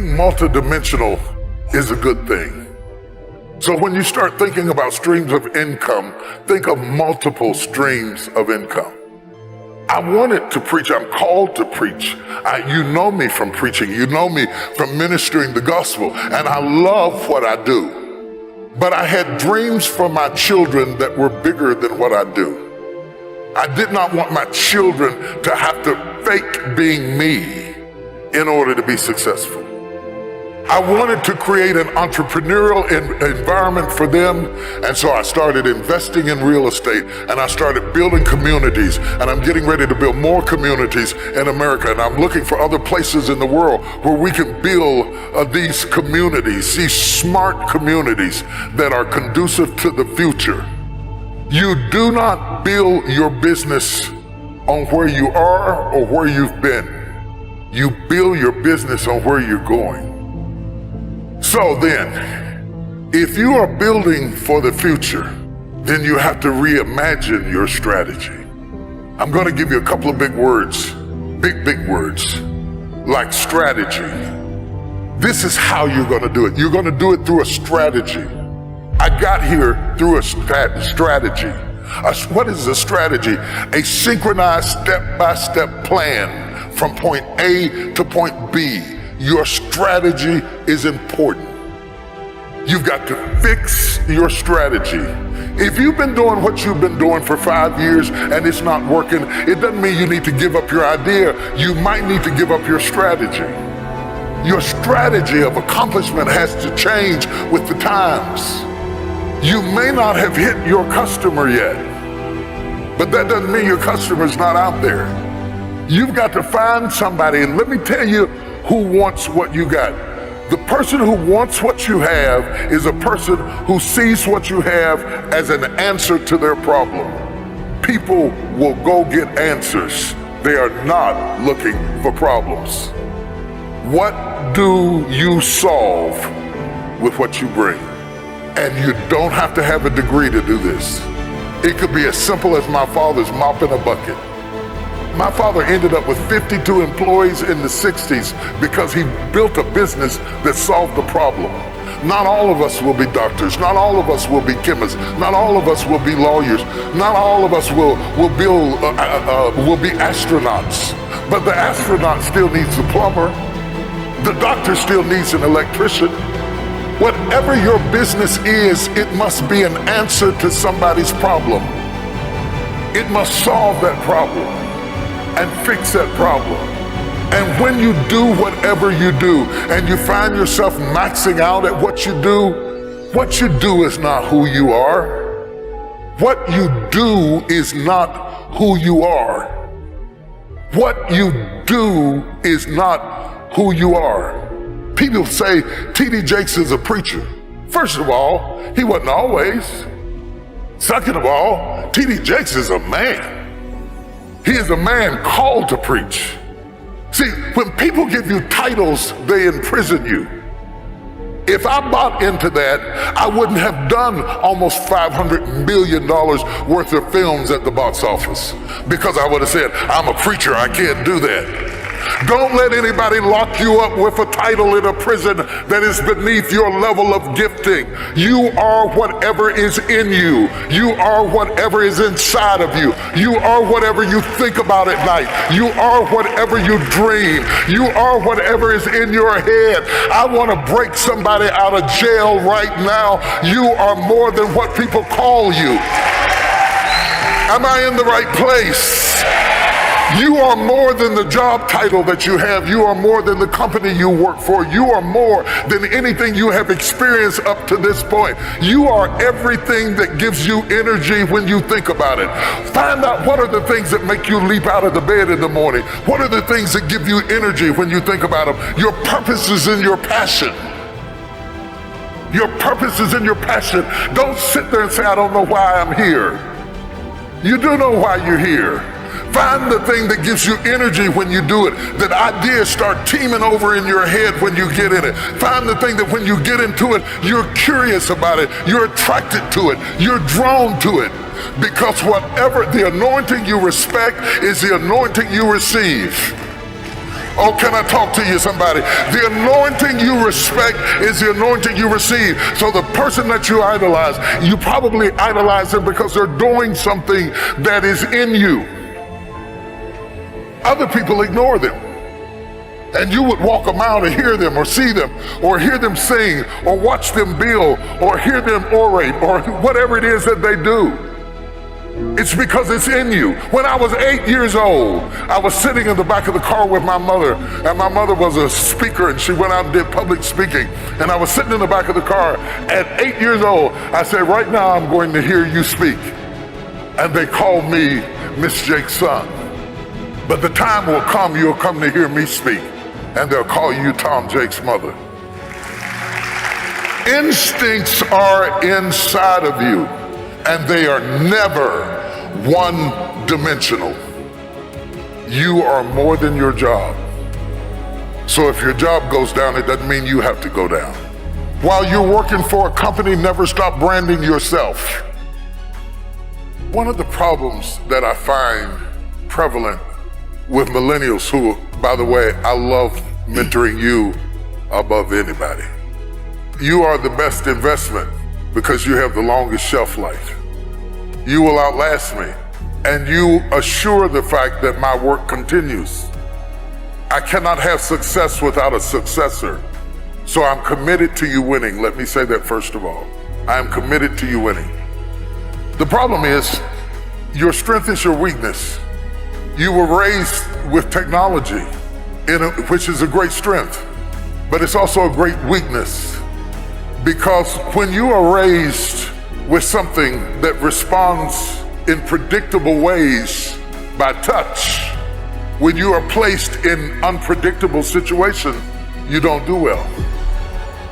Being multidimensional is a good thing. So when you start thinking about streams of income, think of multiple streams of income. I wanted to preach. I'm called to preach. You know me from preaching. You know me from ministering the gospel. And I love what I do. But I had dreams for my children that were bigger than what I do. I did not want my children to have to fake being me in order to be successful. I wanted to create an entrepreneurial environment for them, and so I started investing in real estate, and I started building communities, and I'm getting ready to build more communities in America, and I'm looking for other places in the world where we can build these communities, these smart communities that are conducive to the future. You do not build your business on where you are or where you've been. You build your business on where you're going. So then, if you are building for the future, then you have to reimagine your strategy. I'm going to give you a couple of big words, big words, like strategy. This is how you're going to do it. You're going to do it through a strategy. I got here through a strategy. What is a strategy? A synchronized step-by-step plan from point A to point B. Your strategy is important. You've got to fix your strategy. If you've been doing what you've been doing for 5 years and it's not working, it doesn't mean you need to give up your idea. You might need to give up your strategy. Your strategy of accomplishment has to change with the times. You may not have hit your customer yet, but that doesn't mean your customer's not out there. You've got to find somebody, and let me tell you who wants what you got. The person who wants what you have is a person who sees what you have as an answer to their problem. People will go get answers. They are not looking for problems. What do you solve with what you bring? And you don't have to have a degree to do this. It could be as simple as my father's mopping a bucket. My father ended up with 52 employees in the 60s because he built a business that solved the problem. Not all of us will be doctors. Not all of us will be chemists. Not all of us will be lawyers. Not all of us will be astronauts. But the astronaut still needs a plumber. The doctor still needs an electrician. Whatever your business is, it must be an answer to somebody's problem. It must solve that problem and fix that problem. And when you do whatever you do and you find yourself maxing out at what you do is not who you are. What you do is not who you are. What you do is not who you are. People say T.D. Jakes is a preacher. First of all, he wasn't always. Second of all, T.D. Jakes is a man. He is a man called to preach. See, when people give you titles, they imprison you. If I bought into that, I wouldn't have done almost $500 million worth of films at the box office, because I would have said, I'm a preacher, I can't do that. Don't let anybody lock you up with a title in a prison that is beneath your level of gifting. You are whatever is in you. You are whatever is inside of you. You are whatever you think about at night. You are whatever you dream. You are whatever is in your head. I want to break somebody out of jail right now. You are more than what people call you. Am I in the right place? You are more than the job title that you have. You are more than the company you work for. You are more than anything you have experienced up to this point. You are everything that gives you energy when you think about it. Find out what are the things that make you leap out of the bed in the morning. What are the things that give you energy when you think about them? Your purpose is in your passion. Your purpose is in your passion. Don't sit there and say, I don't know why I'm here. You do know why you're here. Find the thing that gives you energy when you do it. That ideas start teaming over in your head when you get in it. Find the thing that when you get into it, you're curious about it. You're attracted to it. You're drawn to it. Because whatever the anointing you respect is the anointing you receive. Oh, can I talk to you, somebody? The anointing you respect is the anointing you receive. So the person that you idolize, you probably idolize them because they're doing something that is in you. Other people ignore them. And you would walk a mile to hear them or see them or hear them sing or watch them build or hear them orate or whatever it is that they do. It's because it's in you. When I was 8 years old, I was sitting in the back of the car with my mother, and my mother was a speaker, and she went out and did public speaking. And I was sitting in the back of the car. At 8 years old, I said, right now I'm going to hear you speak. And they called me Miss Jake's son. But the time will come, you'll come to hear me speak, and they'll call you Tom Jake's mother. Instincts are inside of you, and they are never one-dimensional. You are more than your job. So if your job goes down, it doesn't mean you have to go down. While you're working for a company, never stop branding yourself. One of the problems that I find prevalent with millennials who, by the way, I love mentoring you above anybody. You are the best investment because you have the longest shelf life. You will outlast me, and you assure the fact that my work continues. I cannot have success without a successor. So I'm committed to you winning. Let me say that first of all. I am committed to you winning. The problem is, your strength is your weakness. You were raised with technology, which is a great strength, but it's also a great weakness. Because when you are raised with something that responds in predictable ways by touch, when you are placed in unpredictable situations, you don't do well.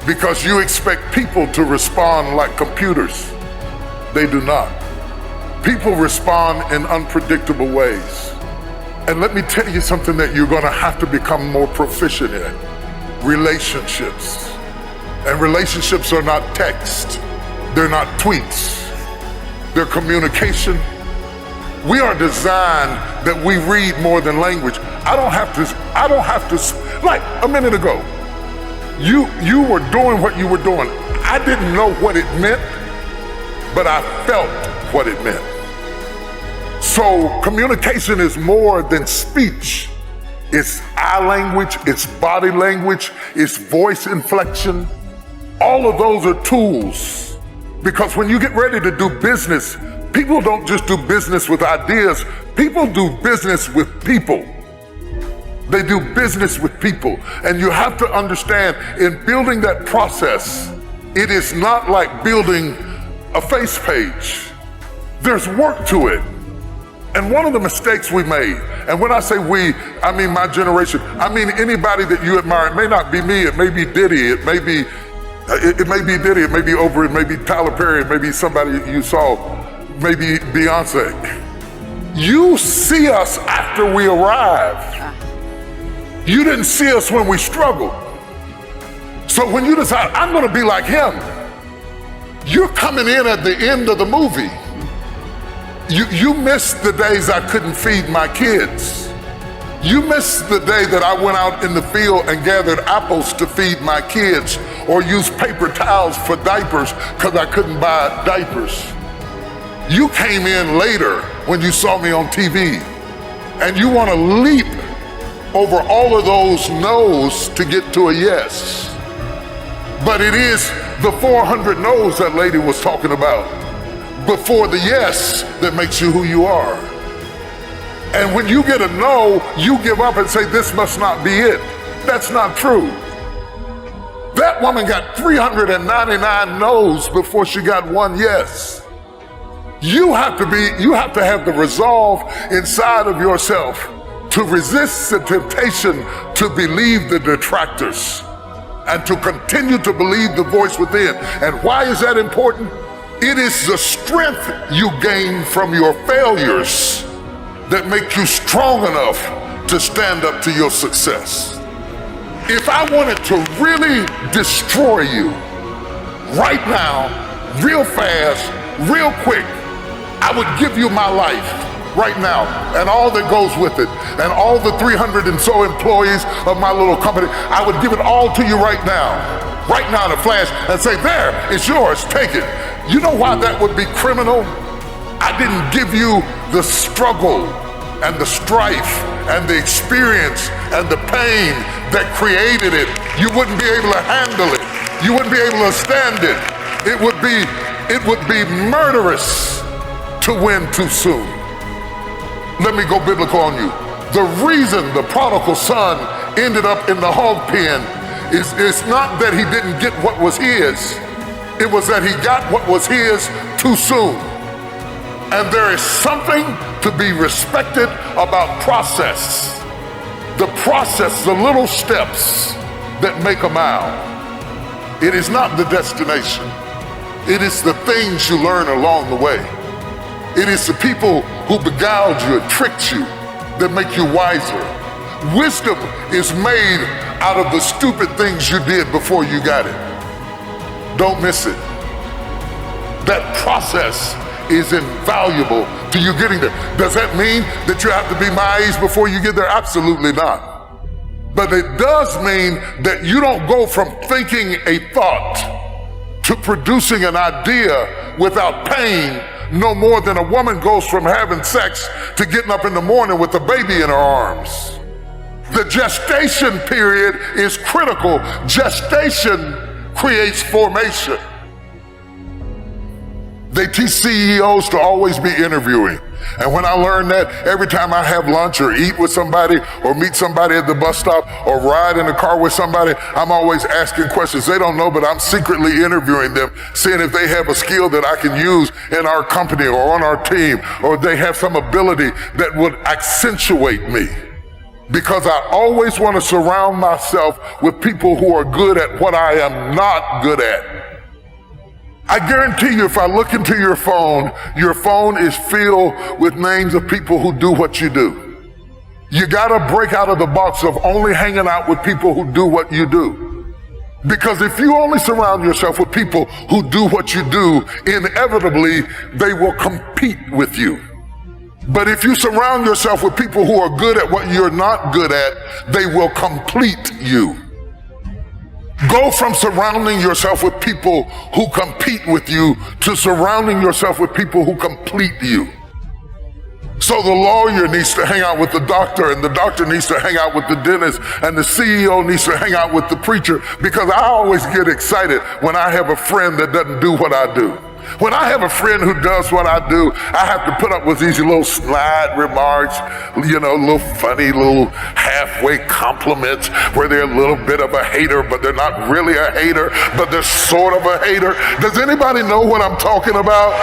Because you expect people to respond like computers. They do not. People respond in unpredictable ways. And let me tell you something that you're gonna have to become more proficient in. Relationships. And relationships are not text. They're not tweets. They're communication. We are designed that we read more than language. I don't have to, like a minute ago, you were doing what you were doing. I didn't know what it meant, but I felt what it meant. So communication is more than speech. It's eye language, it's body language, it's voice inflection. All of those are tools. Because when you get ready to do business, people don't just do business with ideas, people do business with people. They do business with people. And you have to understand, in building that process, it is not like building a face page. There's work to it. And one of the mistakes we made, and when I say we, I mean my generation, I mean anybody that you admire. It may not be me, it may be Diddy, it may be Diddy, it may be Oprah, it may be Tyler Perry, it may be somebody you saw, maybe Beyonce. You see us after we arrive. You didn't see us when we struggled. So when you decide, I'm gonna be like him, you're coming in at the end of the movie. You missed the days I couldn't feed my kids. You missed the day that I went out in the field and gathered apples to feed my kids or used paper towels for diapers because I couldn't buy diapers. You came in later when you saw me on TV, and you want to leap over all of those no's to get to a yes. But it is the 400 no's that lady was talking about before the yes that makes you who you are. And when you get a no, you give up and say, this must not be it. That's not true. That woman got 399 no's before she got one yes. You have to have the resolve inside of yourself to resist the temptation to believe the detractors and to continue to believe the voice within. And why is that important? It is the strength you gain from your failures that make you strong enough to stand up to your success. If I wanted to really destroy you right now, real fast, real quick, I would give you my life. right now, and all that goes with it, and all the 300 and so employees of my little company, I would give it all to you right now in a flash, and say, there, it's yours, take it. You know why that would be criminal? I didn't give you the struggle and the strife and the experience and the pain that created it. You wouldn't be able to handle it. You wouldn't be able to stand it. It would be murderous to win too soon. Let me go biblical on you. The reason the prodigal son ended up in the hog pen is not that he didn't get what was his. It was that he got what was his too soon. And there is something to be respected about process. The process, the little steps that make a mile. It is not the destination. It is the things you learn along the way. It is the people who beguiled you and tricked you that make you wiser. Wisdom is made out of the stupid things you did before you got it. Don't miss it. That process is invaluable to you getting there. Does that mean that you have to be my age before you get there? Absolutely not. But it does mean that you don't go from thinking a thought to producing an idea without pain no more than a woman goes from having sex to getting up in the morning with a baby in her arms. The gestation period is critical. Gestation creates formation. They teach CEOs to always be interviewing. And when I learned that, every time I have lunch or eat with somebody or meet somebody at the bus stop or ride in the car with somebody, I'm always asking questions. They don't know, but I'm secretly interviewing them, seeing if they have a skill that I can use in our company or on our team, or they have some ability that would accentuate me. Because I always want to surround myself with people who are good at what I am not good at. I guarantee you, if I look into your phone is filled with names of people who do what you do. You gotta break out of the box of only hanging out with people who do what you do. Because if you only surround yourself with people who do what you do, inevitably they will compete with you. But if you surround yourself with people who are good at what you're not good at, they will complete you. Go from surrounding yourself with people who compete with you to surrounding yourself with people who complete you. So the lawyer needs to hang out with the doctor, and the doctor needs to hang out with the dentist, and the CEO needs to hang out with the preacher, because I always get excited when I have a friend that doesn't do what I do. When I have a friend who does what I do, I have to put up with these little snide remarks, little funny, little halfway compliments where they're a little bit of a hater, but they're not really a hater, but they're sort of a hater. Does anybody know what I'm talking about?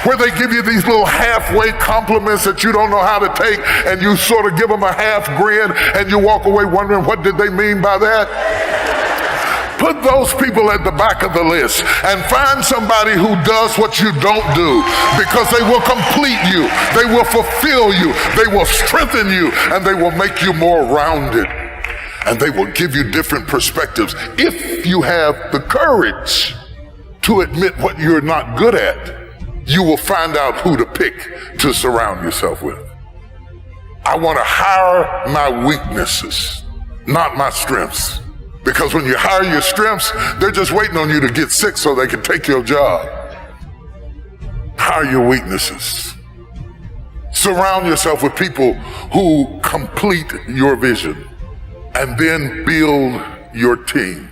Where they give you these little halfway compliments that you don't know how to take, and you sort of give them a half grin, and you walk away wondering, what did they mean by that? Put those people at the back of the list and find somebody who does what you don't do, because they will complete you, they will fulfill you, they will strengthen you, and they will make you more rounded. And they will give you different perspectives if you have the courage to admit what you're not good at. You will find out who to pick to surround yourself with. I want to hire my weaknesses, not my strengths. Because when you hire your strengths, they're just waiting on you to get sick so they can take your job. Hire your weaknesses. Surround yourself with people who complete your vision, and then build your team.